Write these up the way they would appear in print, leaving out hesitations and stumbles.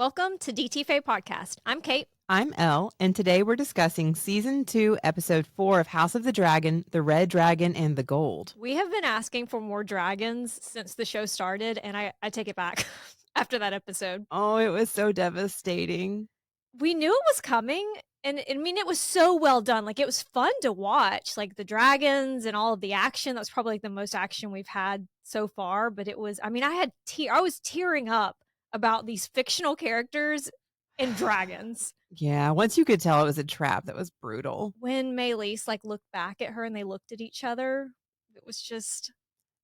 Welcome to DTFA Podcast. I'm Kate. I'm Elle, and today we're discussing Season 2, Episode 4 of House of the Dragon, The Red Dragon, and the Gold. We have been asking for more dragons since the show started, and I take it back after that episode. Oh, it was so devastating. We knew it was coming, and I mean, it was so well done. Like, it was fun to watch, like the dragons and all of the action. That was probably like the most action we've had so far, but it was, I mean, I was tearing up about these fictional characters and dragons. Yeah, once you could tell it was a trap, that was brutal. When Maelys like looked back at her and they looked at each other, it was just...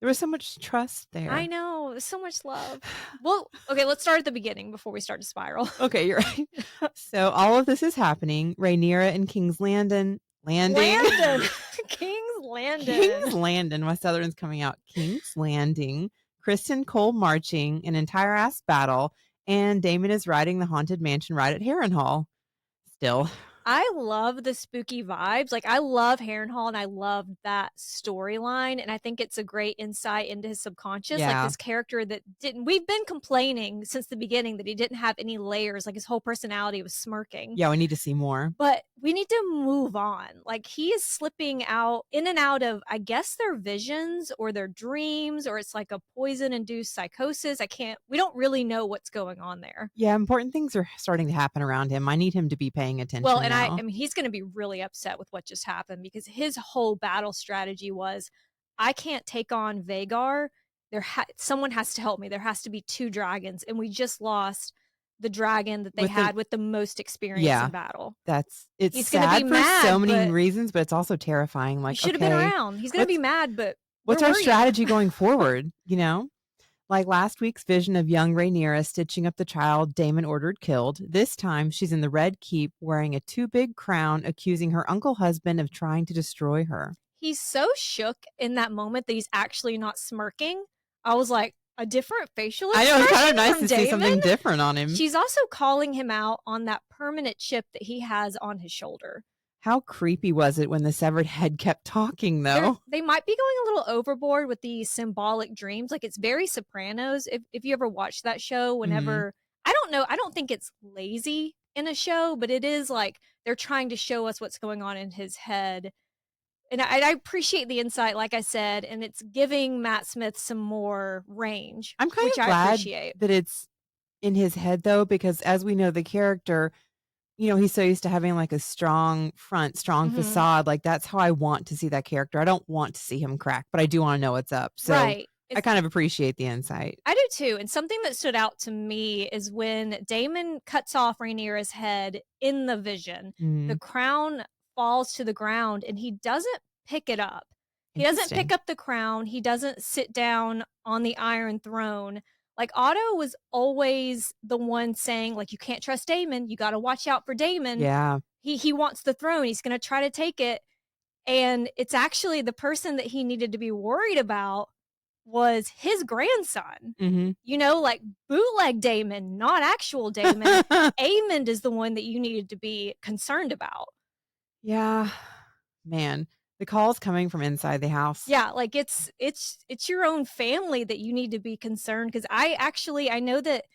There was so much trust there. I know, so much love. Well, okay, let's start at the beginning before we start to spiral. Okay, you're right. So all of this is happening. Rhaenyra and King's Landing. King's Landing. My Southern's coming out. King's Landing. Criston Cole marching, an entire ass battle, and Daemon is riding the haunted mansion ride at Harrenhal. Still. I love the spooky vibes. Like, I love Harrenhal, and I love that storyline, and I think it's a great insight into his subconscious. Yeah. Like, this character that didn't... We've been complaining since the beginning that he didn't have any layers. Like, his whole personality was smirking. Yeah, we need to see more. But we need to move on. Like, he is slipping out in and out of, I guess, their visions or their dreams, or it's like a poison-induced psychosis. We don't really know what's going on there. Yeah, important things are starting to happen around him. I need him to be paying attention. Well, and now. I mean, he's going to be really upset with what just happened, because his whole battle strategy was, I can't take on Vhagar. Someone has to help me. There has to be two dragons, and we just lost the dragon that they had with the most experience in battle. He's sad for so many reasons, but it's also terrifying. Like, he should have been around. He's going to be mad, but what's our strategy going forward? You know? Like last week's vision of young Rhaenyra stitching up the child Daemon ordered killed. This time, she's in the Red Keep wearing a too big crown, accusing her uncle husband of trying to destroy her. He's so shook in that moment that he's actually not smirking. I was like, a different facial expression. I know, it's kind of nice to Daemon? see something different on him. She's also calling him out on that permanent chip that he has on his shoulder. How creepy was it when the severed head kept talking, though? They might be going a little overboard with the symbolic dreams. Like, it's very Sopranos. If you ever watched that show, whenever... I don't know. I don't think it's lazy in a show, but it is like they're trying to show us what's going on in his head. And I appreciate the insight, like I said, and it's giving Matt Smith some more range. I'm kind of glad that it's in his head, though, because as we know, the character... You know, he's so used to having like a strong front, strong facade. Like, that's how I want to see that character. I don't want to see him crack, but I do want to know what's up. So I kind of appreciate the insight. I do too. And something that stood out to me is when Daemon cuts off Rhaenyra's head in the vision, the crown falls to the ground and he doesn't pick it up. He doesn't pick up the crown. He doesn't sit down on the Iron Throne. Like, Otto was always the one saying, like, you can't trust Daemon. You got to watch out for Daemon. Yeah. He wants the throne. He's going to try to take it. And it's actually the person that he needed to be worried about was his grandson. You know, like, bootleg Daemon, not actual Daemon. Aemond is the one that you needed to be concerned about. Yeah. Man. The call's coming from inside the house. Yeah, like it's your own family that you need to be concerned, because I know that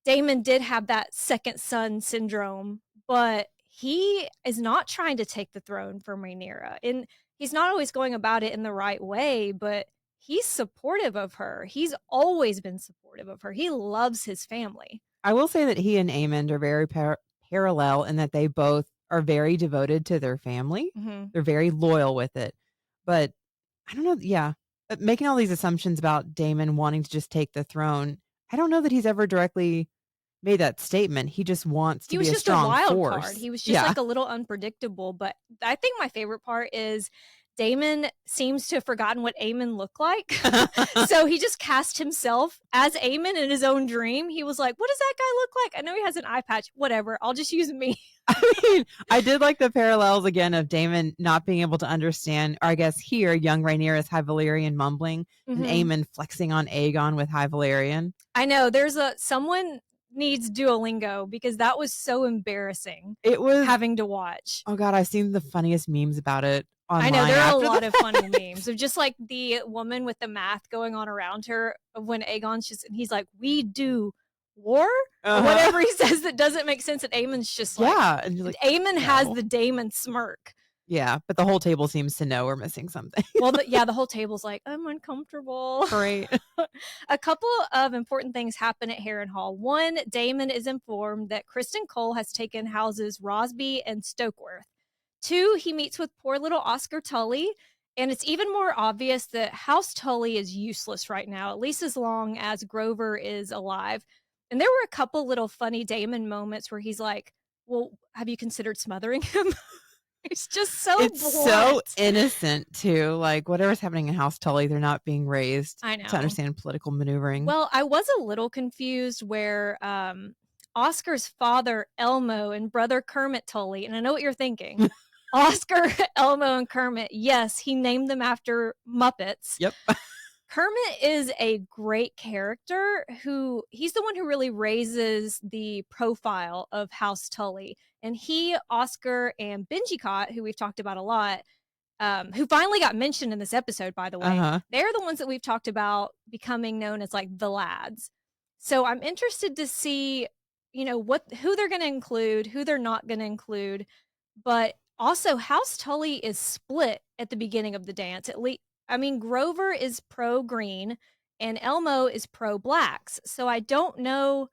Daemon did have that second son syndrome, but he is not trying to take the throne from Rhaenyra, and he's not always going about it in the right way, but he's supportive of her. He's always been supportive of her. He loves his family. I will say that he and Aemond are very parallel in that they both are very devoted to their family. They're very loyal with it. But I don't know. Yeah. Making all these assumptions about Daemon wanting to just take the throne, I don't know that he's ever directly made that statement. He just wants to be a strong force. He was just a wild card. He was just like a little unpredictable. But I think my favorite part is Daemon seems to have forgotten what Aemond looked like. So he just cast himself as Aemond in his own dream. He was like, what does that guy look like? I know he has an eye patch. Whatever. I'll just use me. I mean, I did like the parallels again of Daemon not being able to understand, or I guess here, young Rhaenyra's High Valyrian mumbling and Aemond flexing on Aegon with High Valyrian. I know. Someone needs Duolingo, because that was so embarrassing. It was having to watch. Oh God, I've seen the funniest memes about it online. I know, there are a lot of funny memes of just like the woman with the math going on around her of when Aegon's just, and he's like, we do war? Or whatever he says that doesn't make sense. And Aemond's just like, and you're like, Aemond has the Daemon smirk. Yeah, but the whole table seems to know we're missing something. Well, the whole table's like, I'm uncomfortable. Great. A couple of important things happen at Harrenhal. One, Daemon is informed that Criston Cole has taken houses Rosby and Stokeworth. Two, he meets with poor little Oscar Tully, and it's even more obvious that House Tully is useless right now, at least as long as Grover is alive. And there were a couple little funny Daemon moments where he's like, well, have you considered smothering him? It's just so It's blunt. so innocent, too. Like, whatever's happening in House Tully, they're not being raised I know. to understand political maneuvering. Well, I was a little confused where Oscar's father, Elmo, and brother Kermit Tully, and I know what you're thinking. Oscar, Elmo, and Kermit. Yes, he named them after Muppets. Yep. Kermit is a great character he's the one who really raises the profile of House Tully. And he, Oscar, and Benjicott, who we've talked about a lot, who finally got mentioned in this episode, by the way, they're the ones that we've talked about becoming known as like the lads. So I'm interested to see, who they're going to include, who they're not going to include. But also, House Tully is split at the beginning of the dance. At least, Grover is pro-green and Elmo is pro-blacks. So I don't know.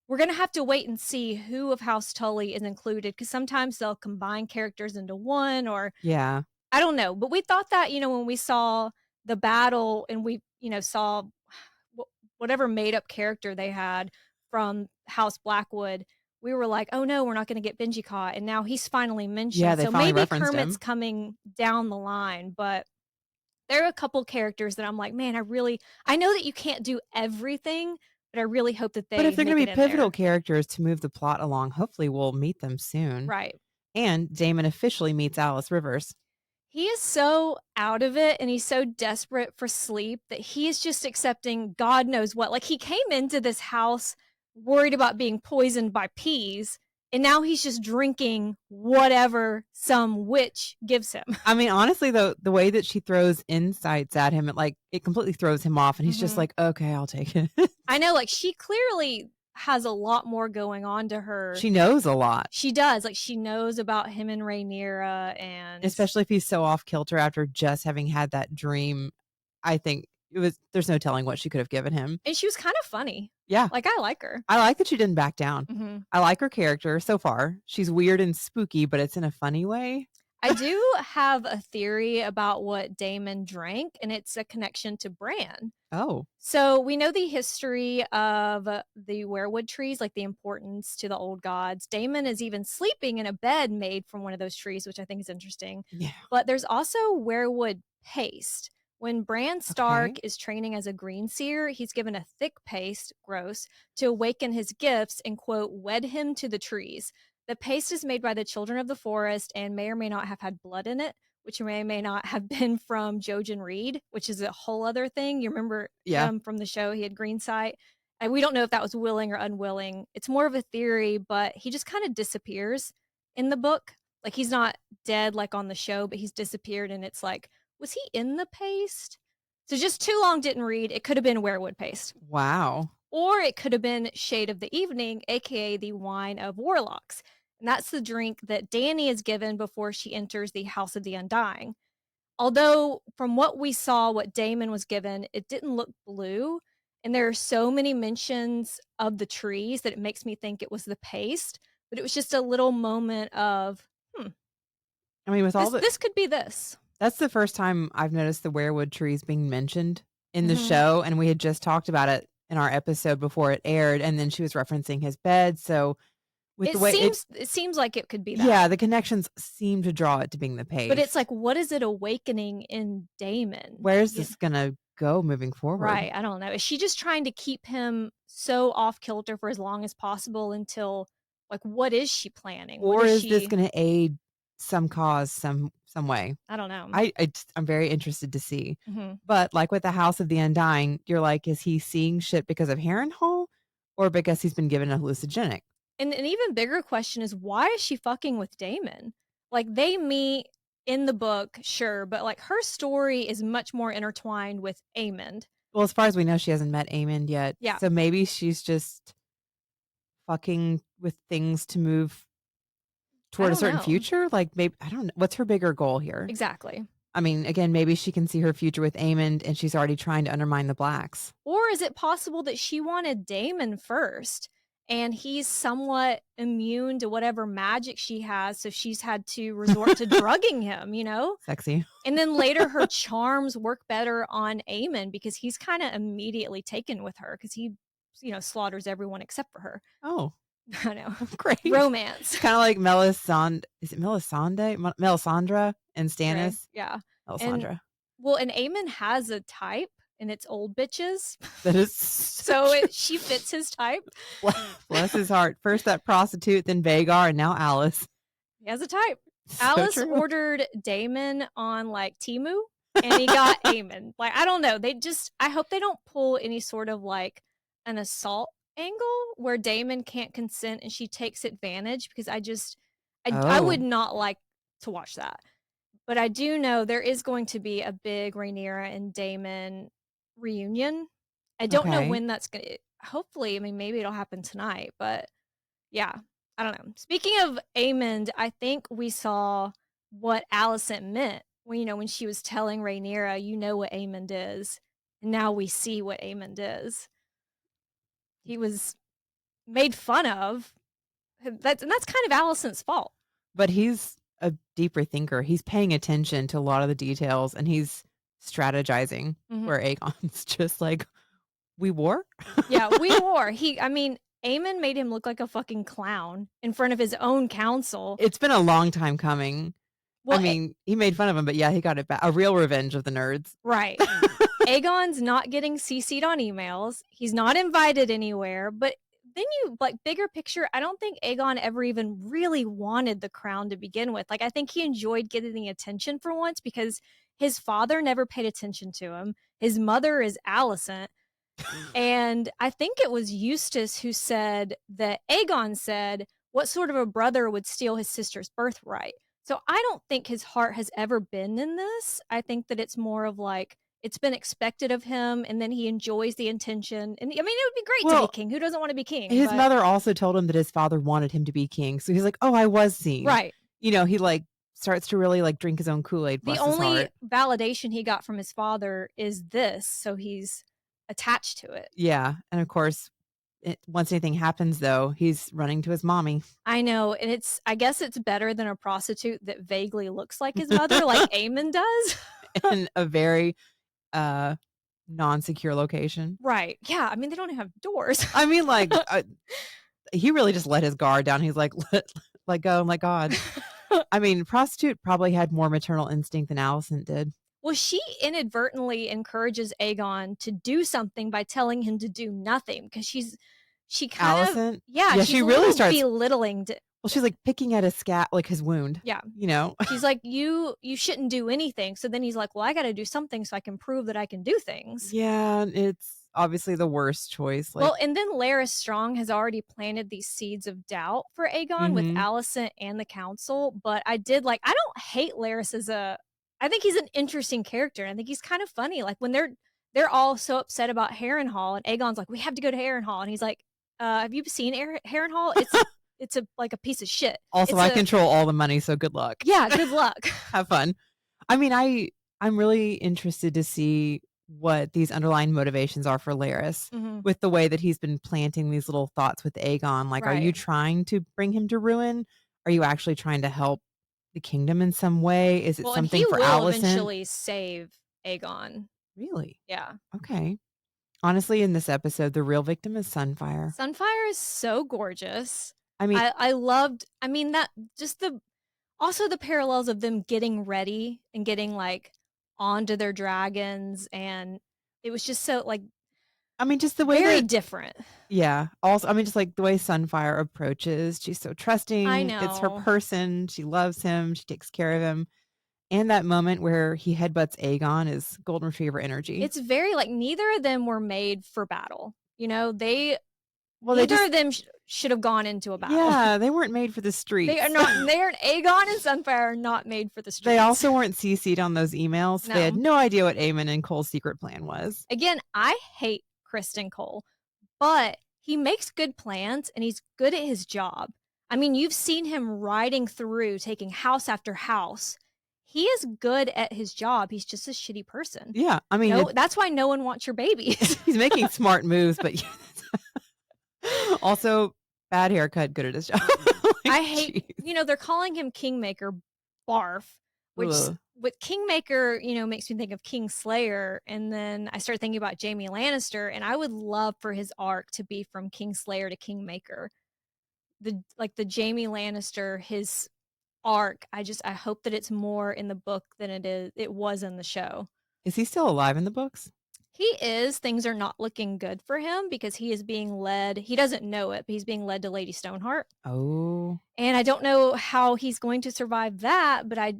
We're going to have to wait and see who of House Tully is included, because sometimes they'll combine characters into one, or I don't know. But we thought that, when we saw the battle and we, saw whatever made up character they had from House Blackwood, we were like, oh no, we're not going to get Benjicott. And now he's finally mentioned. Yeah, they so finally maybe referenced Kermit's him. coming down the line. But there are a couple characters that I'm like, man, I know that you can't do everything, but I really hope that they But if they're going to be pivotal characters to move the plot along, hopefully we'll meet them soon. Right. And Daemon officially meets Alice Rivers. He is so out of it and he's so desperate for sleep that he is just accepting God knows what. Like, he came into this house worried about being poisoned by peas, and now he's just drinking whatever some witch gives him. Honestly, though, the way that she throws insights at him, it completely throws him off, and he's just like, okay, I'll take it. I know, she clearly has a lot more going on to her. She knows a lot. She does. She knows about him and Rhaenyra, and especially if he's so off kilter after just having had that dream. I think there's no telling what she could have given him. And she was kind of funny. Yeah. I like her. I like that she didn't back down. I like her character so far. She's weird and spooky, but it's in a funny way. I do have a theory about what Daemon drank, and it's a connection to Bran. Oh. So we know the history of the weirwood trees, like the importance to the old gods. Daemon is even sleeping in a bed made from one of those trees, which I think is interesting. Yeah. But there's also weirwood paste. When Bran Stark is training as a green seer, he's given a thick paste, gross, to awaken his gifts and, quote, wed him to the trees. The paste is made by the children of the forest and may or may not have had blood in it, which may or may not have been from Jojen Reed, which is a whole other thing. You remember him from the show? He had green sight. And we don't know if that was willing or unwilling. It's more of a theory, but he just kind of disappears in the book. Like, he's not dead like on the show, but he's disappeared, and it's like, was he in the paste? So just too long didn't read. It could have been weirwood paste. Wow. Or it could have been Shade of the Evening, aka the Wine of Warlocks. And that's the drink that Dany is given before she enters the House of the Undying. Although, from what we saw, what Daemon was given, it didn't look blue. And there are so many mentions of the trees that it makes me think it was the paste. But it was just a little moment of, this could be this. That's the first time I've noticed the weirwood trees being mentioned in the show. And we had just talked about it in our episode before it aired. And then she was referencing his bed. So it seems like it could be that. Yeah, the connections seem to draw it to being the paste. But it's like, what is it awakening in Daemon? Where's this going to go moving forward? Right, I don't know. Is she just trying to keep him so off kilter for as long as possible until, what is she planning? Or is this going to aid some cause some way? I don't know. I'm very interested to see. But like with the House of the Undying, you're like, is he seeing shit because of Harrenhal or because he's been given a hallucinogenic? And an even bigger question is, why is she fucking with Daemon? They meet in the book, sure, but her story is much more intertwined with Aemond. Well, as far as we know, she hasn't met Aemond yet. Yeah. So maybe she's just fucking with things to move toward a certain future? Like, maybe, I don't know. What's her bigger goal here? Exactly. I mean, again, maybe she can see her future with Aemond and she's already trying to undermine the Blacks. Or is it possible that she wanted Daemon first and he's somewhat immune to whatever magic she has, so she's had to resort to drugging him, you know? Sexy. And then later her charms work better on Aemond because he's kind of immediately taken with her because he, you know, slaughters everyone except for her. Oh. I know. Great. Romance. Kind of like Melisandre. Is it Melisandre? Melisandre and Stannis? Right. Yeah. Melisandre. And Aemond has a type, and it's old bitches. That is she fits his type. Bless his heart. First that prostitute, then Vhagar, and now Alice. He has a type. So Alice true. ordered Daemon on like Temu, and he got Aemond. Like, I don't know. I hope they don't pull any sort of like an assault angle where Daemon can't consent and she takes advantage, because I would not like to watch that. But I do know there is going to be a big Rhaenyra and Daemon reunion. I don't know when that's going to, hopefully, I mean, maybe it'll happen tonight, but yeah, I don't know. Speaking of Aemond, I think we saw what Alicent meant when she was telling Rhaenyra, you know what Aemond is. And now we see what Aemond is. He was made fun of. That's kind of Alicent's fault. But he's a deeper thinker. He's paying attention to a lot of the details and he's strategizing, where Aegon's just like, we war? Yeah, we war. Aemond made him look like a fucking clown in front of his own council. It's been a long time coming. Well, I mean, he made fun of him, but yeah, he got it back. A real revenge of the nerds. Right. Aegon's not getting CC'd on emails. He's not invited anywhere. But then bigger picture, I don't think Aegon ever even really wanted the crown to begin with. Like, I think he enjoyed getting the attention for once because his father never paid attention to him. His mother is Alicent. And I think it was Eustace who said that Aegon said, what sort of a brother would steal his sister's birthright? So I don't think his heart has ever been in this. I think that it's more of like, it's been expected of him, and then he enjoys the attention. And I mean, it would be great to be king. Who doesn't want to be king? His mother also told him that his father wanted him to be king. So he's like, oh, I was seen. Right. He like starts to really like drink his own Kool-Aid. The only validation he got from his father is this. So he's attached to it. Yeah. And of course, once anything happens, though, he's running to his mommy. I know. And I guess it's better than a prostitute that vaguely looks like his mother, like Aemond does. In a very non-secure location. Right. Yeah. I mean, they don't even have doors. I mean, like, he really just let his guard down. He's like, let go. I'm like, God. I mean, prostitute probably had more maternal instinct than Alicent did. Well, she inadvertently encourages Aegon to do something by telling him to do nothing, because she kind Alicent? of, yeah, she really starts belittling. Well, she's like picking at his wound. Yeah. She's like, you shouldn't do anything. So then he's like, well, I got to do something so I can prove that I can do things. Yeah, it's obviously the worst choice. Well, and then Larys Strong has already planted these seeds of doubt for Aegon with Alicent and the council. But I don't hate Larys I think he's an interesting character. And I think he's kind of funny. Like when they're all so upset about Harrenhal, and Aegon's like, we have to go to Harrenhal. And he's like, have you seen Harrenhal? It's a piece of shit. Also, I control all the money, so good luck. Yeah, good luck. Have fun. I mean, I'm really interested to see what these underlying motivations are for Larys with the way that he's been planting these little thoughts with Aegon. Like, Are you trying to bring him to ruin? Are you actually trying to help the kingdom in some way? Is it something for Alicent? He will eventually save Aegon. Really? Yeah. Okay. Honestly, in this episode, the real victim is Sunfire. Sunfire is so gorgeous. I mean, also the parallels of them getting ready and getting like onto their dragons, and it was just so like, I mean, just the way very different. Yeah. Also, I mean, just like the way Sunfire approaches, she's so trusting. I know. It's her person. She loves him. She takes care of him. And that moment where he headbutts Aegon is golden retriever energy. It's very like, neither of them were made for battle. Neither of them should have gone into a battle. Yeah, they weren't made for the streets. Aegon and Sunfire are not made for the streets. They also weren't CC'd on those emails. No. They had no idea what Aemond and Cole's secret plan was. Again, I hate Criston Cole, but he makes good plans and he's good at his job. I mean, you've seen him riding through, taking house after house. He is good at his job. He's just a shitty person. Yeah, I mean, no, that's why no one wants your babies. He's making smart moves, but also bad haircut, good at his job. Like, I hate, they're calling him Kingmaker Barf, which with Kingmaker, makes me think of Kingslayer. And then I start thinking about Jaime Lannister, and I would love for his arc to be from Kingslayer to Kingmaker. The Jaime Lannister, his arc, I hope that it's more in the book than it was in the show. Is he still alive in the books? He is. Things are not looking good for him because he is being led. He doesn't know it, but he's being led to Lady Stoneheart. Oh. And I don't know how he's going to survive that, but I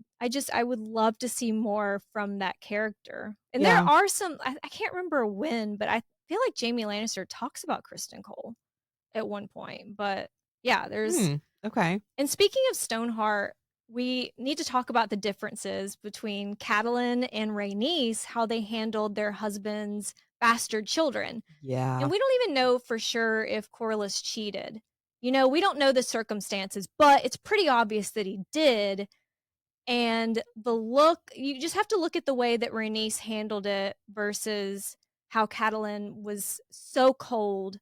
would love to see more from that character. And there are some, I can't remember when, but I feel like Jaime Lannister talks about Criston Cole at one point. But yeah, there's... Okay. And speaking of Stoneheart, we need to talk about the differences between Catelyn and Rhaenys, how they handled their husband's bastard children. Yeah. And we don't even know for sure if Corlys cheated. We don't know the circumstances, but it's pretty obvious that he did. And you just have to look at the way that Rhaenys handled it versus how Catelyn was so cold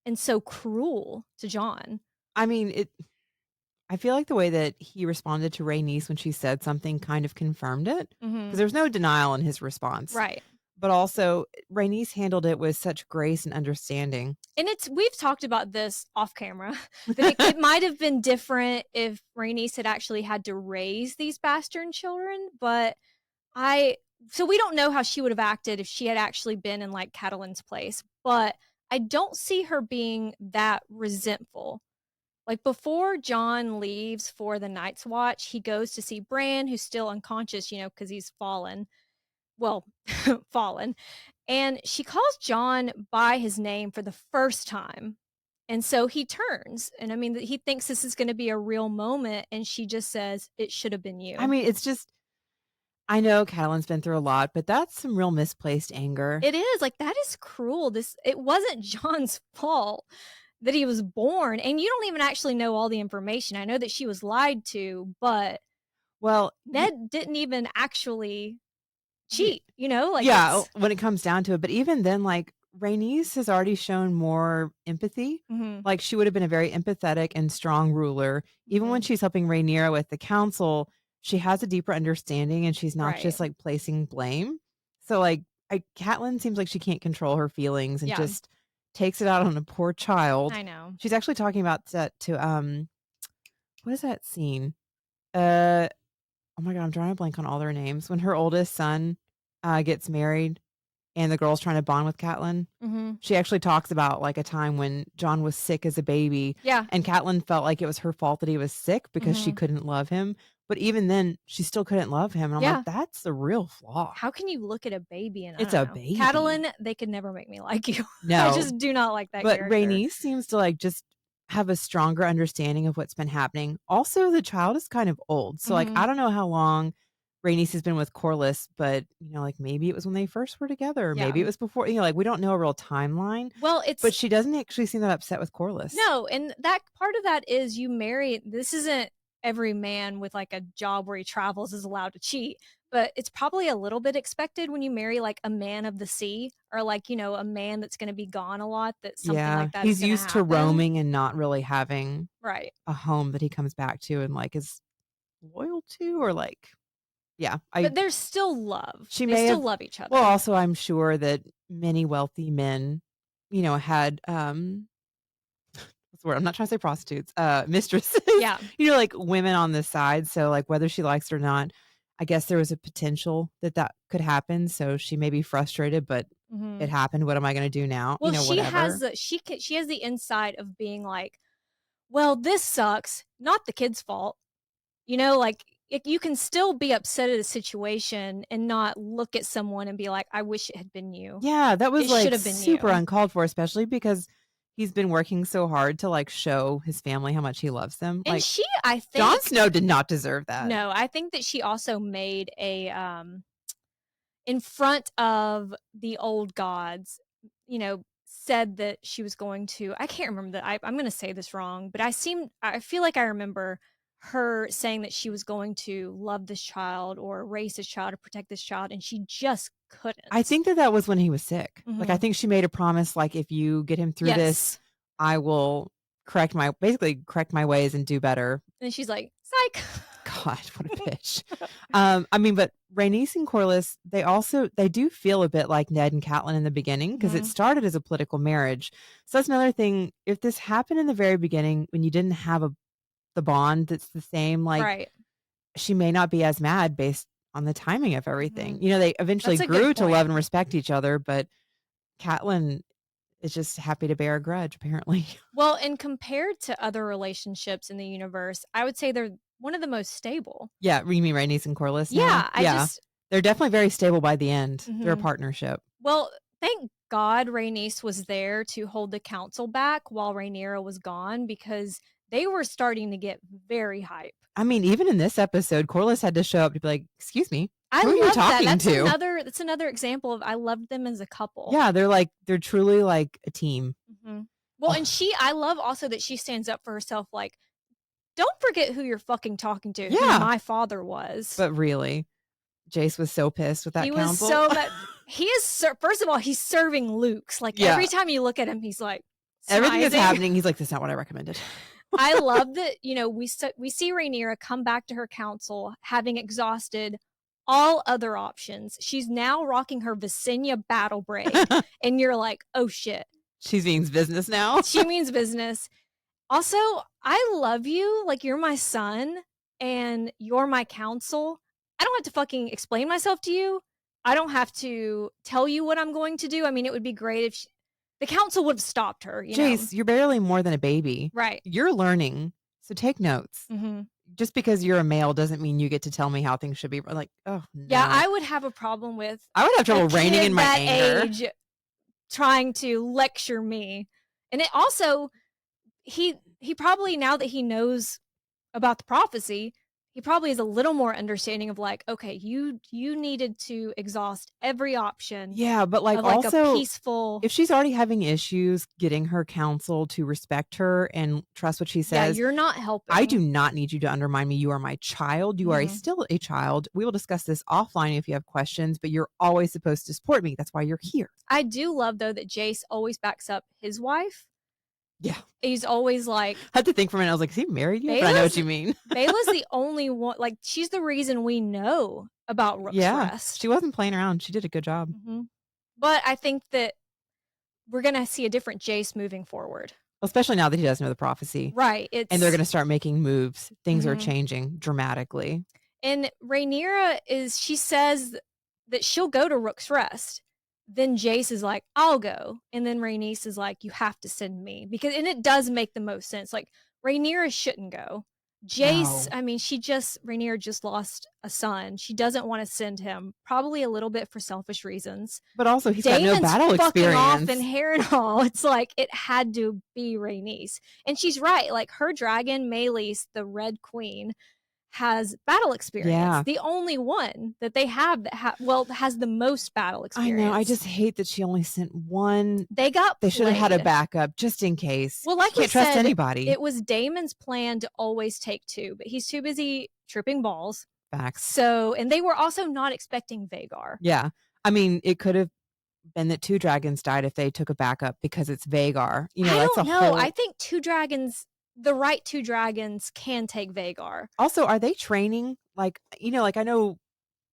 and so cruel to Jon. I mean, I feel like the way that he responded to Rhaenys when she said something kind of confirmed it, because there's no denial in his response. Right. But also, Rhaenys handled it with such grace and understanding. And we've talked about this off camera, that it might have been different if Rhaenys had actually had to raise these bastard children, but so we don't know how she would have acted if she had actually been in like Catelyn's place, but I don't see her being that resentful. Like before Jon leaves for the Night's Watch, he goes to see Bran, who's still unconscious, because he's fallen. Well, fallen. And she calls Jon by his name for the first time. And so he turns. And I mean, he thinks this is going to be a real moment. And she just says, it should have been you. I mean, it's just, I know Catelyn's been through a lot, but that's some real misplaced anger. It is. Like, that is cruel. It wasn't Jon's fault that he was born, and you don't even actually know all the information. I know that she was lied to, but Ned didn't even actually cheat, when it comes down to it. But even then, like, Rhaenys has already shown more empathy. Like, she would have been a very empathetic and strong ruler. Even when she's helping Rhaenyra with the council, she has a deeper understanding, and she's not just like placing blame. So like, Catelyn seems like she can't control her feelings and just takes it out on a poor child. I know. She's actually talking about that to what is that scene? Oh my god, I'm drawing a blank on all their names. When her oldest son gets married and the girl's trying to bond with Catelyn. She actually talks about like a time when Jon was sick as a baby. Yeah. And Catelyn felt like it was her fault that he was sick because she couldn't love him. But even then, she still couldn't love him. And I'm like, that's the real flaw. How can you look at a baby and it's a baby? Catelyn, they could never make me like you. No. I just do not like that But character. Rhaenys seems to like just have a stronger understanding of what's been happening. Also, the child is kind of old. So like, I don't know how long Rhaenys has been with Corlys, but like maybe it was when they first were together, or maybe it was before. Like, we don't know a real timeline. Well, but she doesn't actually seem that upset with Corlys. No, and that part of that is you marry. This isn't every man with like a job where he travels is allowed to cheat, but it's probably a little bit expected when you marry like a man of the sea, or like a man that's going to be gone a lot. That something like that. He's used to roaming and not really having a home that he comes back to and like is loyal to, or like. Yeah, but there's still love. They still love each other. Well, also, I'm sure that many wealthy men, had what's the word? I'm not trying to say prostitutes, mistresses. Yeah, like women on the side. So, like, whether she likes it or not, I guess there was a potential that could happen. So she may be frustrated, but it happened. What am I going to do now? Well, she has the insight of being like, well, this sucks. Not the kid's fault. Like. You can still be upset at a situation and not look at someone and be like, I wish it had been you. Yeah, that was like super uncalled for, especially because he's been working so hard to like show his family how much he loves them. And like, I think Jon Snow did not deserve that. No, I think that she also made in front of the old gods, said that she was going to, I can't remember that. I'm going to say this wrong, but I feel like I remember her saying that she was going to love this child or raise this child or protect this child, and she just couldn't. I think that was when he was sick. Like, I think she made a promise, like, if you get him through this, I will correct my ways and do better. And she's like, psych. God, what a bitch. I mean, but Rhaenys and Corlys, they do feel a bit like Ned and Catelyn in the beginning, because it started as a political marriage. So that's another thing. If this happened in the very beginning when you didn't have the bond that's the same, like, she may not be as mad based on the timing of everything. You know, they eventually grew to love and respect each other, but Catelyn is just happy to bear a grudge, apparently. Well, and compared to other relationships in the universe, I would say they're one of the most stable. Yeah, you mean Rhaenys and Corlys? Yeah, they're definitely very stable by the end. They're a partnership. Well, thank God Rhaenys was there to hold the council back while Rhaenyra was gone, because they were starting to get very hype. I mean, even in this episode, Corlys had to show up to be like, "Excuse me, who are you talking to?" That's another example of I loved them as a couple. Yeah, they're truly like a team. Well, and I love also that she stands up for herself. Like, don't forget who you're fucking talking to. Yeah, who my father was. But really, Jace was so pissed with that. He was so mad. He is, first of all, he's serving Luke's. Like, every time you look at him, he's like, everything that's happening, he's like, "That's not what I recommended." I love that, we see Rhaenyra come back to her council having exhausted all other options. She's now rocking her Visenya battle braid, and you're like, oh shit. She means business now. She means business. Also, I love you. Like, you're my son, and you're my counsel. I don't have to fucking explain myself to you. I don't have to tell you what I'm going to do. I mean, it would be great if the council would have stopped her. Jace, you're barely more than a baby. Right. You're learning, so take notes. Just because you're a male doesn't mean you get to tell me how things should be. Like, oh, no. Yeah, I would have a problem with I would have trouble reining in my anger. Age trying to lecture me. And it also, he probably, now that he knows about the prophecy, he probably is a little more understanding of like, okay, you needed to exhaust every option. Yeah, but like also, peaceful. If she's already having issues getting her counsel to respect her and trust what she says, yeah, you're not helping. I do not need you to undermine me. You are my child. You are still a child. We will discuss this offline if you have questions, but you're always supposed to support me. That's why you're here. I do love though that Jace always backs up his wife. Yeah. He's always like, I had to think for a minute. I was like, is he married yet? But I know what you mean. Bayla's the only one, like, she's the reason we know about Rook's rest. She wasn't playing around. She did a good job. But I think that we're going to see a different Jace moving forward. Especially now that he does know the prophecy. Right. And they're going to start making moves. Things are changing dramatically. And Rhaenyra she says that she'll go to Rook's rest. Then Jace is like, I'll go. And then Rhaenys is like, you have to send me. And it does make the most sense. Like, Rhaenyra shouldn't go. Jace, no. I mean, Rhaenyra just lost a son. She doesn't want to send him. Probably a little bit for selfish reasons. But also, he's got no battle experience. Off in Harrenhal. It's like, it had to be Rhaenys. And she's right. Like, her dragon, Meleys, the Red Queen, has battle experience. Yeah. The only one that they have that has the most battle experience. I know. I just hate that she only sent one. They should have had a backup just in case. Well, like you can't trust anybody. It was Daemon's plan to always take two, but he's too busy tripping balls. Facts. So, and they were also not expecting Vhagar. Yeah. I mean, it could have been that 2 dragons died if they took a backup because it's Vhagar. You know, I don't know. I think 2 dragons, the right 2 dragons can take Vhagar. Also, are they training? Like, you know, like I know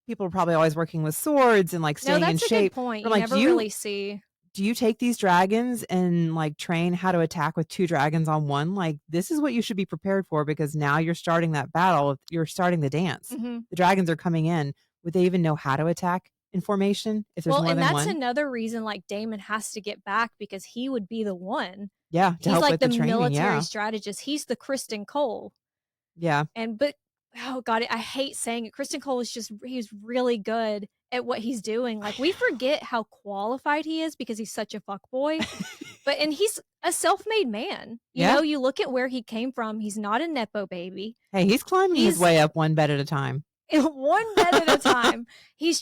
people are probably always working with swords and like staying in shape. No, that's a good point. You never really see. Do you take these dragons and like train how to attack with 2 dragons on one? Like, this is what you should be prepared for, because now you're starting that battle. You're starting the dance. The dragons are coming in. Would they even know how to attack in formation if there's more than one? Well, and that's another reason like Daemon has to get back, because he would be the one. Yeah, he's like the military strategist. He's the Criston Cole. Yeah. But oh god, I hate saying it. Criston Cole he's really good at what he's doing. Like, we forget how qualified he is because he's such a fuckboy. And he's a self-made man. You know, you look at where he came from. He's not a nepo baby. Hey, he's climbing his way up one bed at a time. one bed at a time. He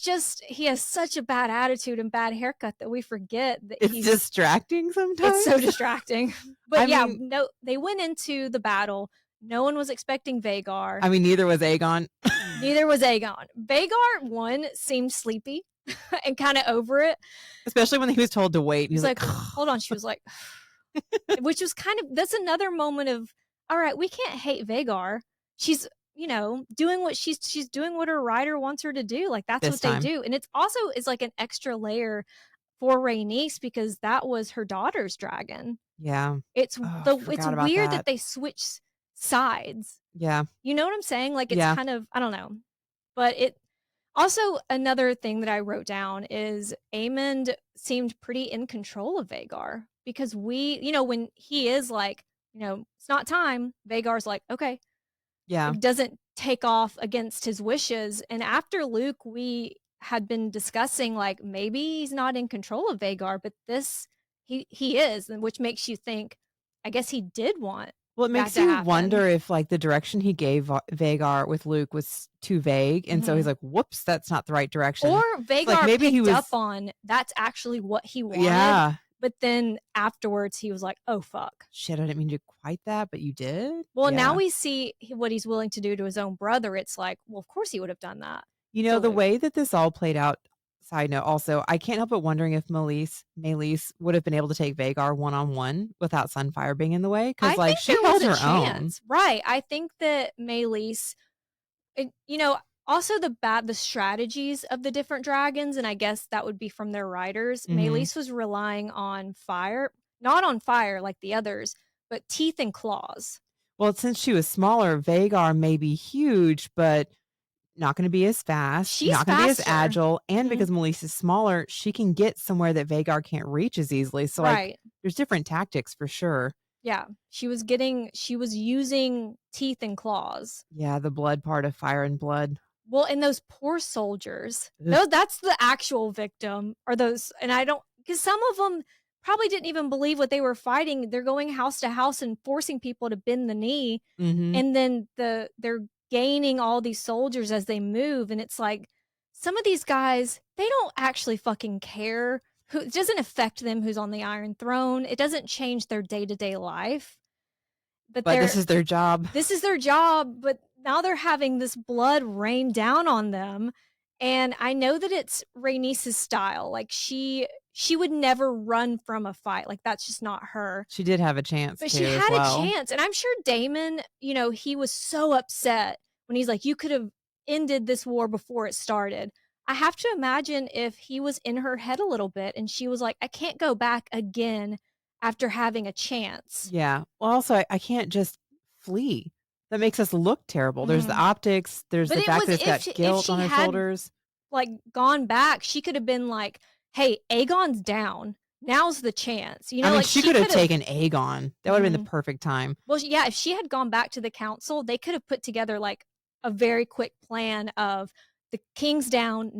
has such a bad attitude and bad haircut that we forget that it's distracting sometimes. It's so distracting. But no, they went into the battle. No one was expecting Vhagar. I mean, neither was Aegon. Neither was Aegon. Vhagar, one, seemed sleepy and kind of over it. Especially when he was told to wait. He was like, hold on. She was like, which was that's another moment of, all right, we can't hate Vhagar. She's, doing what she's doing what her writer wants her to do. Like, that's what they do. And it's also is like an extra layer for Rhaenys because that was her daughter's dragon. Yeah. It's weird that they switch sides. Yeah. You know what I'm saying? Like, it's kind of, I don't know. But it also, another thing that I wrote down is Aemond seemed pretty in control of Vhagar because when he is like, it's not time, Vhagar's like, okay. Yeah. It doesn't take off against his wishes. And after Luke, we had been discussing like maybe he's not in control of Vhagar, but he is, which makes you think, I guess he did want. Well, it makes you wonder if like the direction he gave Vhagar with Luke was too vague, and so he's like, "Whoops, that's not the right direction." Or Vhagar maybe picked up on that's actually what he wanted. Yeah. But then afterwards, he was like, "Oh fuck, shit! I didn't mean to quite that, but you did." Well, now we see what he's willing to do to his own brother. It's like, well, of course he would have done that. The way that this all played out. Side note, also, I can't help but wondering if Meleys would have been able to take Vhagar one-on-one without Sunfire being in the way, because like she held her own. Right. I think that Meleys, also the strategies of the different dragons, and I guess that would be from their writers. Mm-hmm. Meleys was relying on fire, not on fire like the others, but teeth and claws. Well, since she was smaller, Vhagar may be huge, but not going to be as fast. She's not going to be as agile, and because Meleys is smaller, she can get somewhere that Vhagar can't reach as easily. So like, there's different tactics for sure. Yeah, she was using teeth and claws. Yeah, the blood part of Fire and Blood. Well, and those poor soldiers. No, that's the actual victim. Or those, and I don't, because some of them probably didn't even believe what they were fighting. They're going house to house and forcing people to bend the knee, and then they're gaining all these soldiers as they move, and it's like some of these guys, they don't actually fucking care. It doesn't affect them who's on the Iron Throne. It doesn't change their day-to-day life. But this is their job. This is their job, but now they're having this blood rain down on them. And I know that it's Rhaenys' style. Like she would never run from a fight. Like that's just not her. She did have a chance. But she had a chance. And I'm sure Daemon, he was so upset when he's like, you could have ended this war before it started. I have to imagine if he was in her head a little bit and she was like, I can't go back again after having a chance. Yeah. Well, also, I can't just flee. That makes us look terrible. There's the optics. There's the fact that it's got guilt on her shoulders. Like gone back, she could have been like, hey, Aegon's down. Now's the chance. Like she could have taken Aegon. That would have been the perfect time. Well, yeah, if she had gone back to the council, they could have put together like a very quick plan of the king's down.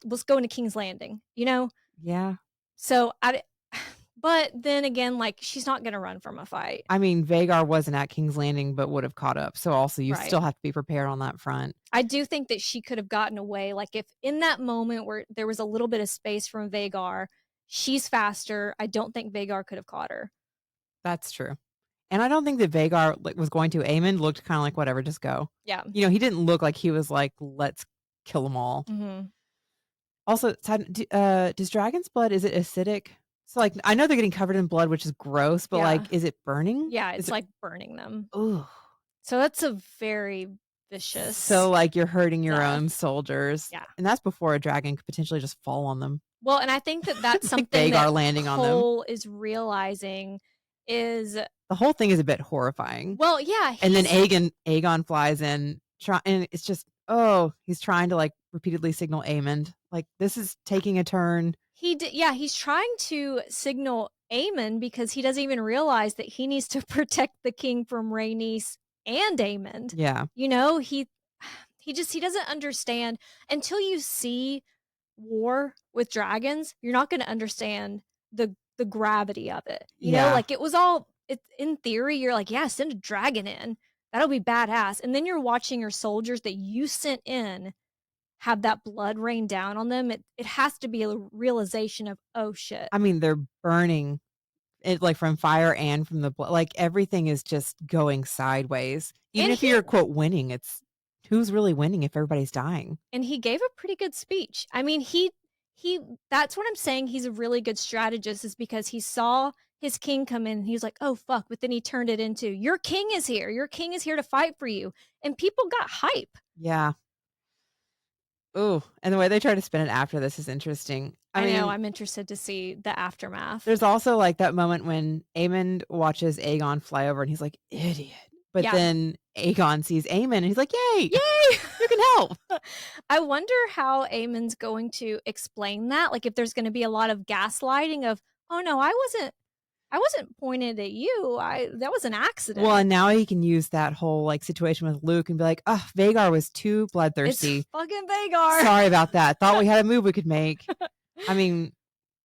Let's go into King's Landing, Yeah. So but then again, like she's not going to run from a fight. I mean, Vhagar wasn't at King's Landing, but would have caught up. So also you still have to be prepared on that front. I do think that she could have gotten away. Like if in that moment where there was a little bit of space from Vhagar, she's faster. I don't think Vhagar could have caught her. That's true. And I don't think that Vhagar was going to. Aemond looked kind of like, whatever, just go. Yeah. He didn't look like he was like, let's kill them all. Mm-hmm. Also, does dragon's blood, is it acidic? So like, I know they're getting covered in blood, which is gross, but like, is it burning? Yeah, it's like burning them. Ooh. So that's a very vicious. So like you're hurting your own soldiers. Yeah. And that's before a dragon could potentially just fall on them. Well, and I think that's something that landing Cole is realizing is the whole thing is a bit horrifying. Well, yeah. And then Aegon flies in, and it's just, he's trying to like repeatedly signal Aemond. Like this is taking a turn. He's trying to signal Aemond because he doesn't even realize that he needs to protect the king from Rhaenys and Aemond. Yeah. He doesn't understand until you see war with dragons, you're not going to understand the gravity of it. You know, like it's in theory, you're like, yeah, send a dragon in. That'll be badass. And then you're watching your soldiers that you sent in have that blood rain down on them. It has to be a realization of, oh shit. I mean, they're burning it like from fire and from the blood. Like everything is just going sideways. Even if you're quote winning, it's who's really winning if everybody's dying. And he gave a pretty good speech. I mean, he that's what I'm saying. He's a really good strategist, is because he saw his king come in and he was like, oh fuck. But then he turned it into, your king is here. Your king is here to fight for you. And people got hype. Yeah. Ooh, and the way they try to spin it after this is interesting. I know, I'm interested to see the aftermath. There's also like that moment when Aemond watches Aegon fly over and he's like, idiot. But then Aegon sees Aemond and he's like, yay, yay, you can help. I wonder how Aemond's going to explain that. Like if there's going to be a lot of gaslighting of, oh no, I wasn't pointed at you. That was an accident. Well, and now he can use that whole like situation with Luke and be like, oh, Vhagar was too bloodthirsty. It's fucking Vhagar. Sorry about that. Thought we had a move we could make. I mean,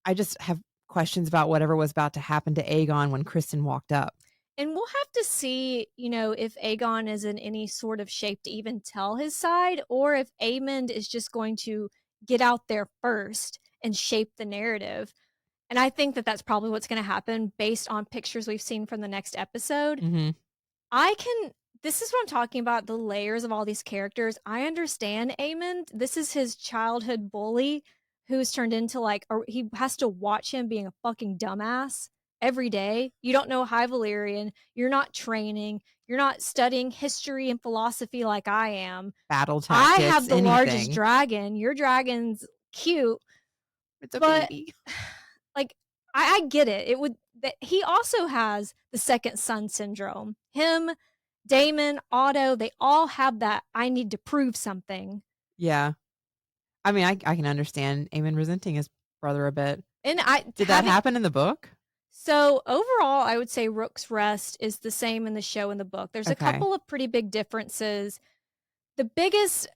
I just have questions about whatever was about to happen to Aegon when Criston walked up. And we'll have to see, if Aegon is in any sort of shape to even tell his side, or if Aemond is just going to get out there first and shape the narrative. And I think that that's probably what's going to happen based on pictures we've seen from the next episode. Mm-hmm. This is what I'm talking about, the layers of all these characters. I understand Aemond. This is his childhood bully who's turned into he has to watch him being a fucking dumbass every day. You don't know High Valyrian. You're not training. You're not studying history and philosophy like I am. Battle tactics, I have the largest dragon. Your dragon's cute. It's a baby. Like, I get it. He also has the second son syndrome. Him, Daemon, Otto, they all have that I need to prove something. Yeah. I mean, I can understand Aemond resenting his brother a bit. And did that happen in the book? So overall, I would say Rook's Rest is the same in the show and the book. There's a couple of pretty big differences. The biggest,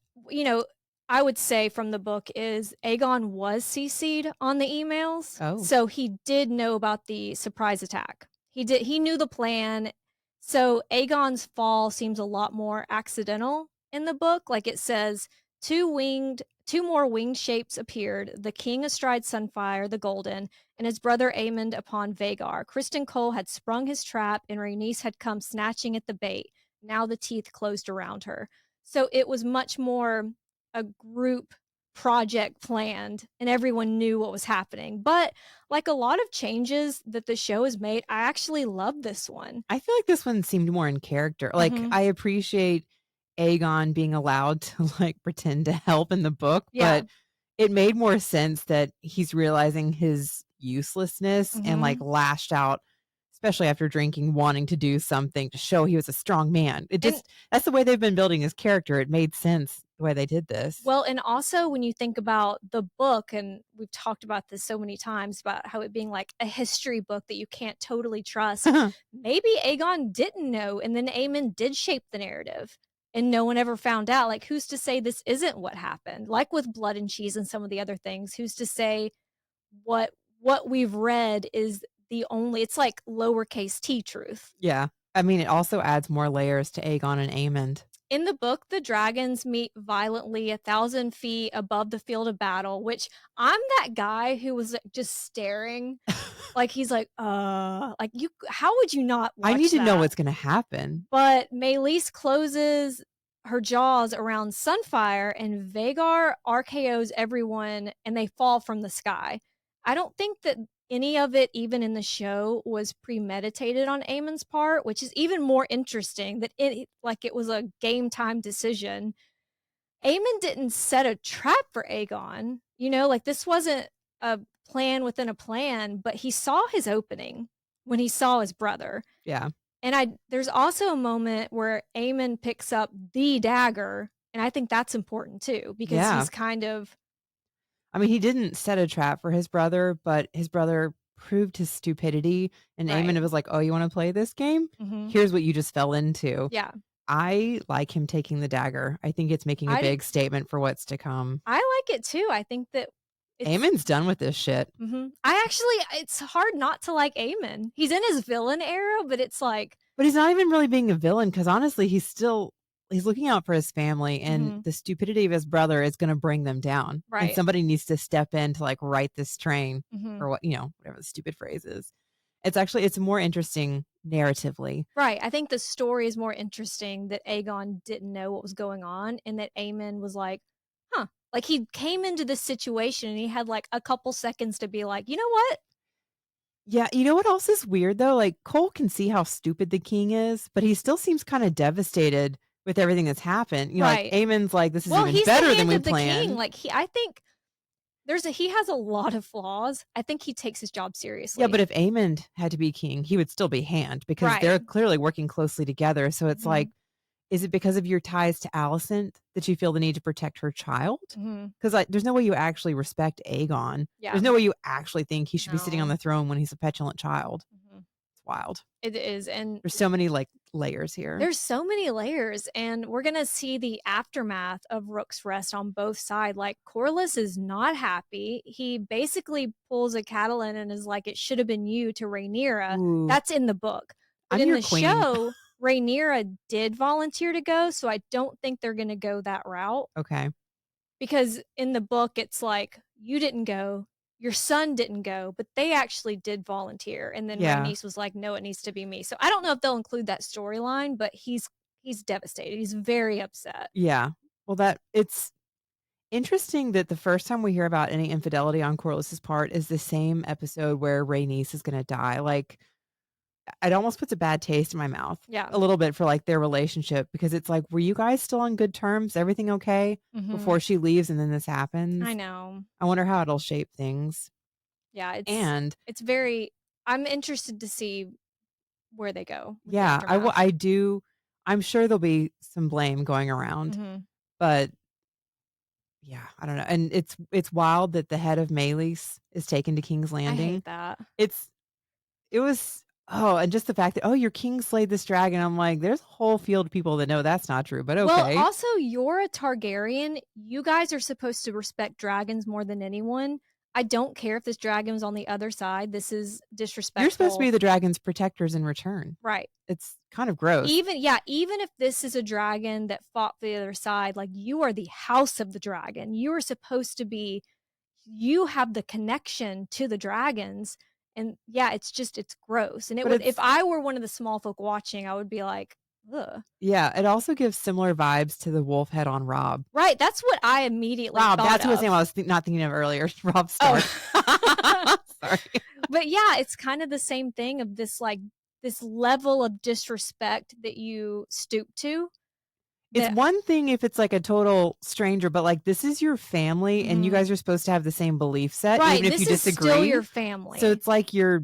I would say from the book is Aegon was CC'd on the emails. Oh. So he did know about the surprise attack. He knew the plan. So Aegon's fall seems a lot more accidental in the book. Like it says, two more winged shapes appeared, the king astride Sunfire, the Golden, and his brother Aemond upon Vhagar. Criston Cole had sprung his trap, and Rhaenys had come snatching at the bait. Now the teeth closed around her. So it was much more a group project planned, and everyone knew what was happening. But like a lot of changes that the show has made, I actually love this one. I feel like this one seemed more in character. Like I appreciate Aegon being allowed to like pretend to help in the book, but it made more sense that he's realizing his uselessness and like lashed out, especially after drinking, wanting to do something to show he was a strong man. That's the way they've been building his character. It made sense the way they did this. Well, and also when you think about the book, and we've talked about this so many times about how it being like a history book that you can't totally trust. Maybe Aegon didn't know, and then Aemond did shape the narrative. And no one ever found out. Like, who's to say this isn't what happened? Like with Blood and Cheese and some of the other things, who's to say what we've read is the only, it's like lowercase t truth. Yeah. I mean, it also adds more layers to Aegon and Aemond. In the book, the dragons meet violently 1,000 feet above the field of battle, which I'm that guy who was just staring. Like, he's like, how would you not watch I need to know what's going to happen. But Meleys closes her jaws around Sunfire, and Vhagar RKOs everyone, and they fall from the sky. I don't think that any of it, even in the show, was premeditated on Aemon's part, which is even more interesting, that it was a game time decision. Aemond didn't set a trap for Aegon. This wasn't a plan within a plan, but he saw his opening when he saw his brother. Yeah. And there's also a moment where Aemond picks up the dagger, and I think that's important too, because he's kind of, I mean, he didn't set a trap for his brother, but his brother proved his stupidity, and Aemond was like, oh, you want to play this game? Here's what you just fell into. Yeah. I like him taking the dagger. I think it's making a big statement for what's to come. I like it too. I think that Aemond's done with this shit. It's hard not to like Aemond. He's in his villain era, but it's like, But he's not even really being a villain because honestly, he's looking out for his family, and the stupidity of his brother is going to bring them down. Right. And somebody needs to step in to like right this train or Mhm. whatever the stupid phrase is. It's more interesting narratively. Right. I think the story is more interesting that Aegon didn't know what was going on and that Aemond was like, huh. Like he came into this situation and he had like a couple seconds to be like, you know what? Yeah, you know what else is weird though? Like Cole can see how stupid the king is, but he still seems kind of devastated with everything that's happened. You know, like Right. Aemon's like, this is Well, even he's the better than hand we of the king. planned. Like I think he has a lot of flaws. I think he takes his job Yeah, but seriously. if Aemond had to be king, he would still be hand because they're Right. clearly working closely together. So it's like, Mhm. is it because of your ties to Alicent that you feel the need to protect her child? Mhm. Because like, there's no way you actually respect Aegon. Yeah. There's no way you actually think he should be sitting on No. the throne when he's a petulant child. Mhm. It's wild. It is. And There's so many like layers here. there's so many layers, and we're gonna see the aftermath of Rook's Rest on both sides. Like Corlys is not happy. He basically pulls a Catelyn and is like, "It should have been you" to Rhaenyra. Ooh, That's in the book, but I'm in your the queen. show, Rhaenyra did volunteer to go, so I don't think they're gonna go that route. Okay. Because in the book, it's like you didn't go, your son didn't go, but they actually did volunteer. And then Yeah. Rhaenys was like, no, it needs to be me. So I don't know if they'll include that storyline, but he's devastated. He's very upset. Yeah. Well, it's interesting that the first time we hear about any infidelity on Corlys's part is the same episode where Rhaenys is going to die. Like, it almost puts a bad taste in my mouth Yeah. a little bit for like their relationship because it's like, were you guys still on good terms? Everything okay before she leaves and then this happens? I know. I wonder how it'll shape things. Yeah, And it's very I'm interested to see where they go with the yeah, aftermath. I do. I'm sure there'll be some blame going around, but yeah, I don't know. And it's wild that the head of Meleys is taken to King's I Landing. hate that. It was and just the fact that, your king slayed this dragon. I'm like, there's a whole field of people that know that's not true, but Well, okay. also, you're a Targaryen. You guys are supposed to respect dragons more than anyone. I don't care if this dragon was on the other side. This is disrespectful. You're supposed to be the dragon's protectors in return. Right. It's kind of gross. Even if this is a dragon that fought for the other side, like you are the house of the dragon. You are supposed to be you have the connection to the dragons. And yeah, it's gross. And if I were one of the small folk watching, I would be like, ugh. Yeah, it also gives similar vibes to the wolf head on Robb. Right, that's what I immediately Robb, thought that's who of. his name I was not thinking of earlier. Robb Stark. Oh. Sorry. But yeah, it's kind of the same thing of this this level of disrespect that you stoop to. It's one thing if it's like a total stranger, but like this is your family and you guys are supposed to have the same belief set, right, even if you this disagree. is still your family. So it's like you're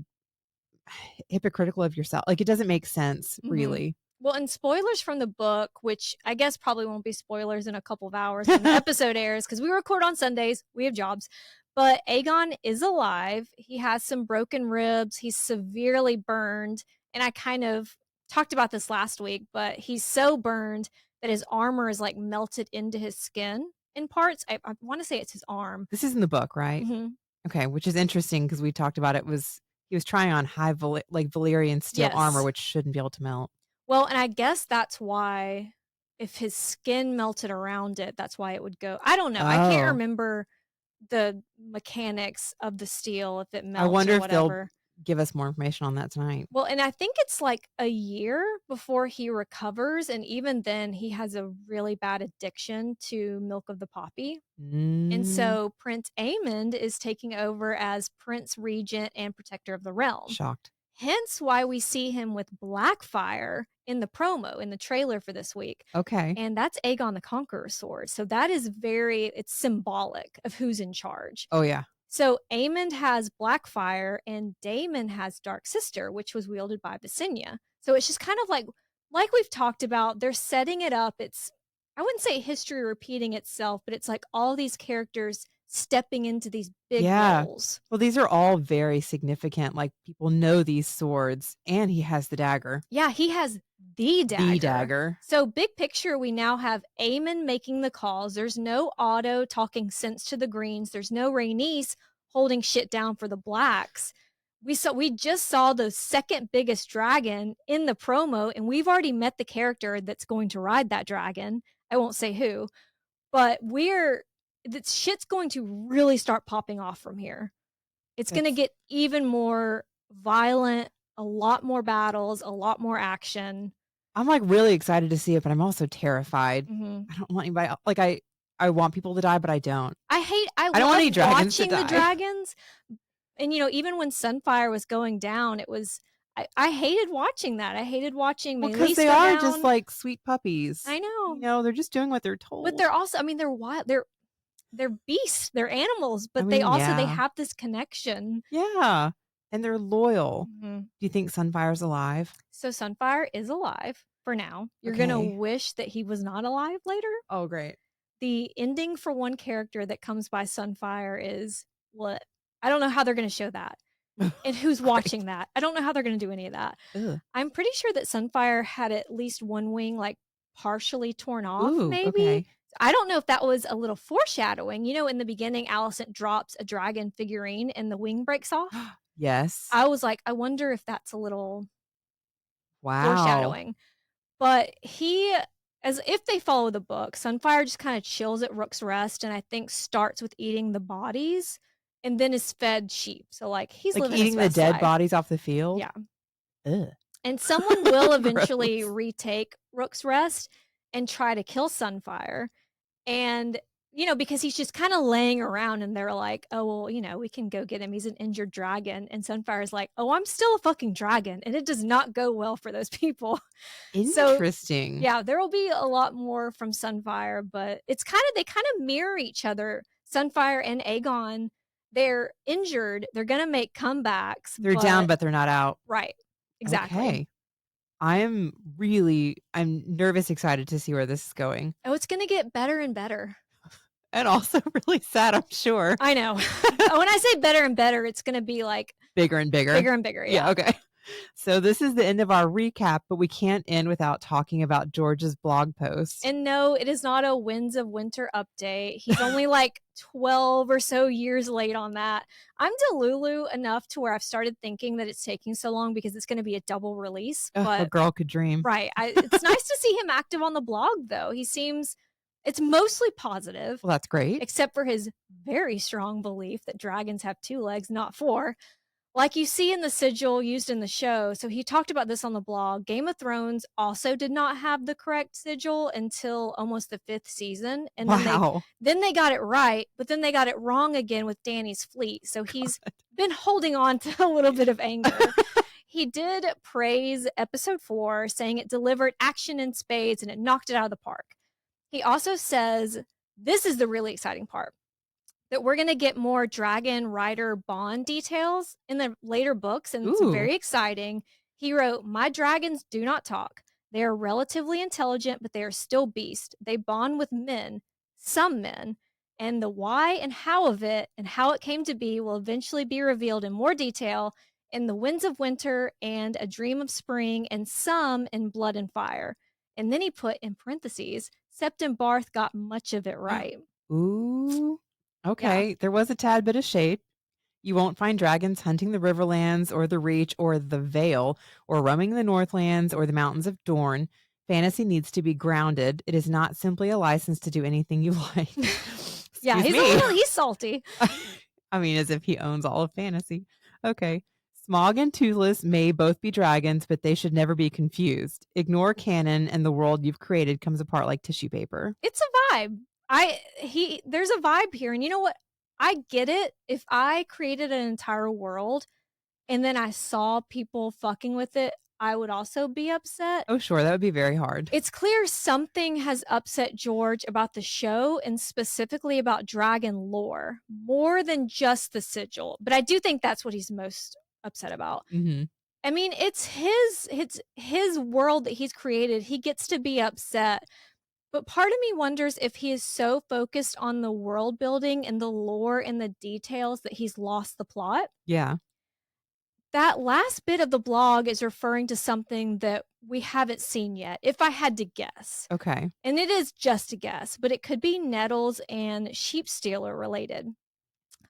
hypocritical of yourself. Like it doesn't make sense, really. Well, and spoilers from the book, which I guess probably won't be spoilers in a couple of hours when the episode airs, because we record on Sundays. We have jobs. But Aegon is alive. He has some broken ribs. He's severely burned. And I kind of talked about this last week, but he's so burned that his armor is like melted into his skin in parts. I want to say it's his arm. This is in the book, right? Okay, which is interesting because we talked about he was trying on high Valyrian steel armor, which shouldn't be able to melt. Well, and I guess that's why if his skin melted around it, that's why it would go. I don't know. I can't remember the mechanics of the steel, if it melts I wonder or if whatever. they'll give us more information on that tonight. Well, and I think it's like a year before he recovers, and even then he has a really bad addiction to milk of the poppy. And so Prince Aemond is taking over as Prince Regent and Protector of the Realm. Shocked. Hence why we see him with Blackfire in the promo, in the trailer for this week. Okay. And that's Aegon the Conqueror's sword. So that is it's symbolic of who's in charge. Oh, yeah. So Aemond has Blackfire and Daemon has Dark Sister, which was wielded by Visenya. So it's just kind of like we've talked about, they're setting it up. I wouldn't say history repeating itself, but it's like all these characters stepping into these big roles. Well, these are all very significant. Like people know these swords, and he has the dagger. Yeah, he has the dagger. The dagger. So big picture, we now have Aemond making the calls. There's no Otto talking sense to the Greens. There's no Rhaenys holding shit down for the Blacks. we just saw the second biggest dragon in the promo, and we've already met the character that's going to ride that dragon. I won't say who, but that shit's going to really start popping off from here. It's going to get even more violent, a lot more battles, a lot more action. I'm like really excited to see it, but I'm also terrified. Mm-hmm. I don't want anybody like I want people to die, but I don't. I don't want any love dragons to watching the die. dragons. And, even when Sunfire was going down, it was I hated watching that. I hated watching Meleese because they go are down. just like sweet puppies. I know. They're just doing what they're told. But they're also, they're wild. They're beasts. They're animals, but they have this connection. Yeah. And they're loyal. Mm-hmm. Do you think Sunfire's alive? So Sunfire is alive for now. You're going to wish that he was not alive later. Oh, great. The ending for one character that comes by Sunfire is what? I don't know how they're going to show that. And who's watching that? I don't know how they're going to do any of that. Ugh. I'm pretty sure that Sunfire had at least one wing like partially torn off, maybe. Okay. I don't know if that was a little foreshadowing. In the beginning, Alicent drops a dragon figurine and the wing breaks off. Yes. I was like, I wonder if that's a little foreshadowing. But if they follow the book, Sunfire just kind of chills at Rook's Rest and I think starts with eating the bodies and then is fed sheep. So like he's living eating the dead bodies off the field. Yeah. Ugh. And someone will eventually retake Rook's Rest and try to kill Sunfire. And, because he's just kind of laying around and they're like, oh, well, we can go get him. He's an injured dragon. And Sunfire's like, oh, I'm still a fucking dragon. And it does not go well for those people. Interesting. So, yeah, there will be a lot more from Sunfire, but they kind of mirror each other. Sunfire and Aegon, they're injured. They're going to make comebacks. They're down, but they're not out. Right. Exactly. Okay. I'm nervous, excited to see where this is going. Oh, it's going to get better and better. And also really sad, I'm sure. I know. When I say better and better, it's going to be like bigger and bigger. Bigger and bigger, yeah. Okay. So this is the end of our recap, but we can't end without talking about George's blog post. And no, it is not a Winds of Winter update. He's only like 12 or so years late on that. I'm Delulu enough to where I've started thinking that it's taking so long because it's going to be a double release. But a girl could dream. Right. It's nice to see him active on the blog, though. It's mostly positive. Well, that's great. Except for his very strong belief that dragons have 2 legs, not 4. Like you see in the sigil used in the show. So he talked about this on the blog. Game of Thrones also did not have the correct sigil until almost the 5th season. And then they got it right, but then they got it wrong again with Dany's fleet. So he's been holding on to a little bit of anger. He did praise episode 4, saying it delivered action in spades and it knocked it out of the park. He also says, this is the really exciting part, that we're going to get more dragon rider bond details in the later books, and it's very exciting. He wrote, my dragons do not talk. They are relatively intelligent, but they are still beasts. They bond with men, some men, and the why and how of it and how it came to be will eventually be revealed in more detail in the Winds of Winter and A Dream of Spring, and some in Blood and Fire. And then he put in parentheses, Septon Barth got much of it right. Ooh. Okay, yeah. There was a tad bit of shade. You won't find dragons hunting the Riverlands or the Reach or the Vale or roaming the Northlands or the Mountains of Dorne. Fantasy needs to be grounded. It is not simply a license to do anything you like. Yeah, he's salty. I mean, as if he owns all of fantasy. Okay. Smaug and Toothless may both be dragons, but they should never be confused. Ignore canon and the world you've created comes apart like tissue paper. It's a vibe. There's a vibe here. And you know what? I get it. If I created an entire world and then I saw people fucking with it, I would also be upset. Oh, sure. That would be very hard. It's clear something has upset George about the show and specifically about dragon lore more than just the sigil. But I do think that's what he's most upset about. Mm-hmm. I mean, it's his world that he's created. He gets to be upset. But part of me wonders if he is so focused on the world building and the lore and the details that he's lost the plot. Yeah. That last bit of the blog is referring to something that we haven't seen yet, if I had to guess. Okay. And it is just a guess, but it could be Nettles and Sheepstealer related.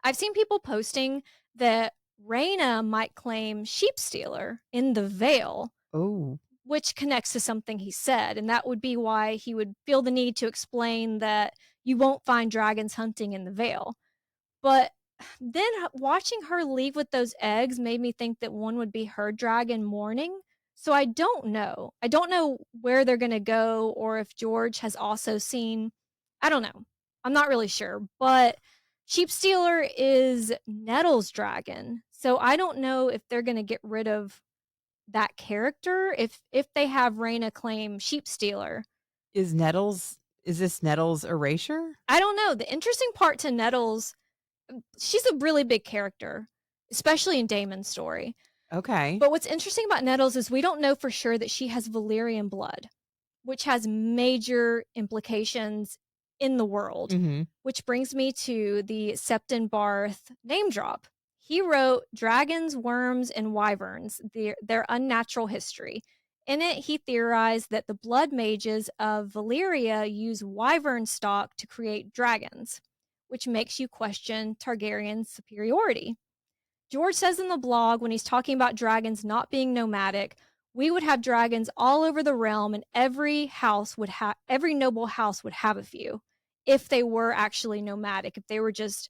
I've seen people posting that Rhaena might claim sheep stealer in the Vale. Oh. Which connects to something he said, and that would be why he would feel the need to explain that you won't find dragons hunting in the Vale. But then watching her leave with those eggs made me think that one would be her dragon mourning. So I don't know. I don't know where they're going to go or if George has also seen. I don't know. I'm not really sure. But Sheepstealer is Nettle's dragon. So I don't know if they're going to get rid of that character if they have Rhaena claim Sheepstealer. Is this Nettle's erasure? I don't know. The interesting part to Nettle's, she's a really big character, especially in Daemon's story. Okay. But what's interesting about Nettles is we don't know for sure that she has Valyrian blood, which has major implications in the world. Mm-hmm. Which brings me to the Septon Barth name drop. He wrote Dragons, Worms, and Wyverns, their unnatural history. In it, he theorized that the blood mages of Valyria use wyvern stock to create dragons, which makes you question Targaryen's superiority. George says in the blog when he's talking about dragons not being nomadic, we would have dragons all over the realm and every noble house would have a few if they were actually nomadic, if they were just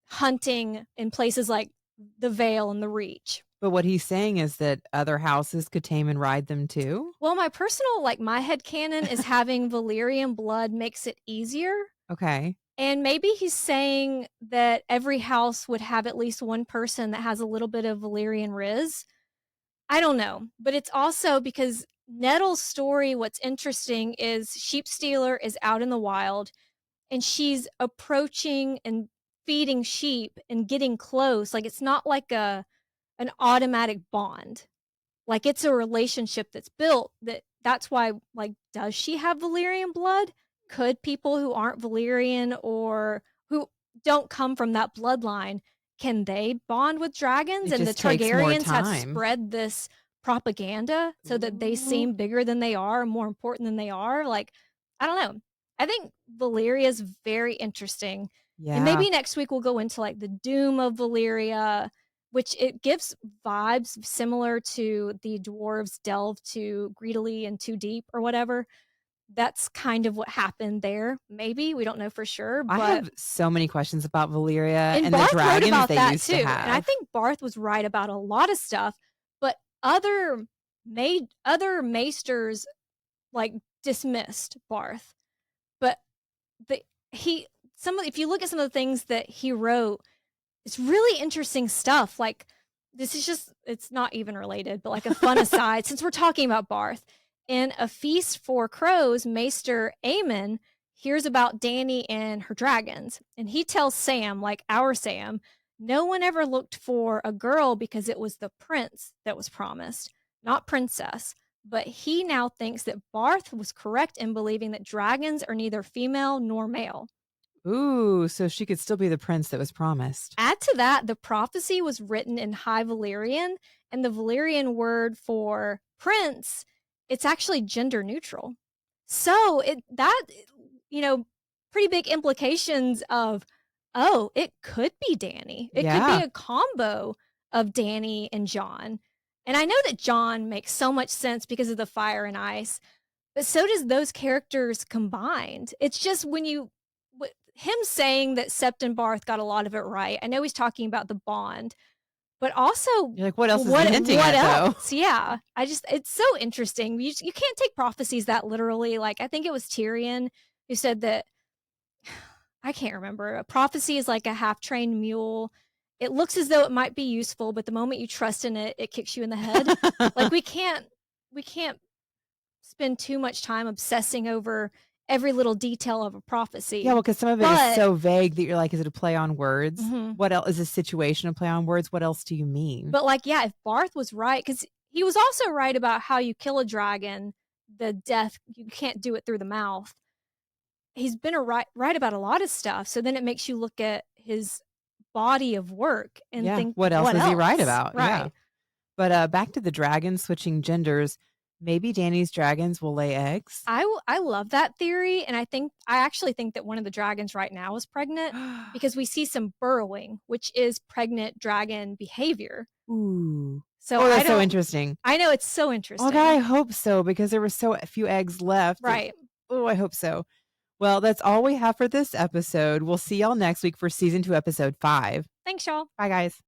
hunting in places like the Vale and the Reach. But what he's saying is that other houses could tame and ride them too? Well, my personal, my headcanon is having Valyrian blood makes it easier. Okay. And maybe he's saying that every house would have at least one person that has a little bit of Valyrian riz. I don't know. But it's also because Nettle's story, what's interesting is Sheepstealer is out in the wild and she's approaching and feeding sheep and getting close. Like it's not like an automatic bond. Like it's a relationship that's built that's why, does she have Valyrian blood? Could people who aren't Valyrian or who don't come from that bloodline, can they bond with dragons? And the Targaryens have spread this propaganda so that they seem bigger than they are, more important than they are. I don't know. I think Valyria is very interesting. Yeah. And maybe next week we'll go into the doom of Valyria, which it gives vibes similar to the dwarves delve too greedily and too deep or whatever. That's kind of what happened there. Maybe we don't know for sure. But I have so many questions about Valyria and Barth the dragons wrote about they that used too. to have. And I think Barth was right about a lot of stuff, but other maesters dismissed Barth. But if you look at some of the things that he wrote, it's really interesting stuff. This is just, it's not even related, but a fun aside, since we're talking about Barth. In A Feast for Crows, Maester Aemond hears about Dany and her dragons, and he tells Sam, our Sam, no one ever looked for a girl because it was the prince that was promised, not princess. But he now thinks that Barth was correct in believing that dragons are neither female nor male. Ooh, so she could still be the prince that was promised. Add to that, the prophecy was written in High Valyrian, and the Valyrian word for prince, it's actually gender neutral. So pretty big implications of, it could be Dany. It could be a combo of Dany and Jon. And I know that Jon makes so much sense because of the fire and ice, but so does those characters combined. It's just him saying that Septon Barth got a lot of it right. I know he's talking about the bond, but also you're what else is he hinting at, else? Though? Yeah, it's so interesting. You can't take prophecies that literally. I think it was Tyrion who said that, I can't remember, a prophecy is like a half-trained mule. It looks as though it might be useful, but the moment you trust in it, it kicks you in the head. we can't spend too much time obsessing over every little detail of a prophecy. Yeah, well, because some of it is so vague that you're is it a play on words? Mm-hmm. What else is a situation, a play on words? What else do you mean? But if Barth was right, because he was also right about how you kill a dragon, the death, you can't do it through the mouth. He's been right about a lot of stuff. So then it makes you look at his body of work and think, what else is he right about? Right. Yeah. But back to the dragon switching genders. maybe Dany's dragons will lay eggs. I love that theory, and I actually think that one of the dragons right now is pregnant because we see some burrowing, which is pregnant dragon behavior. Ooh. So Oh, that's so interesting. I know, it's so Oh interesting. God, I hope so, because there were so few eggs left. Right. Oh, I hope so. Well, that's all we have for this episode. We'll see y'all next week for season 2, episode 5. Thanks, y'all. Bye, guys.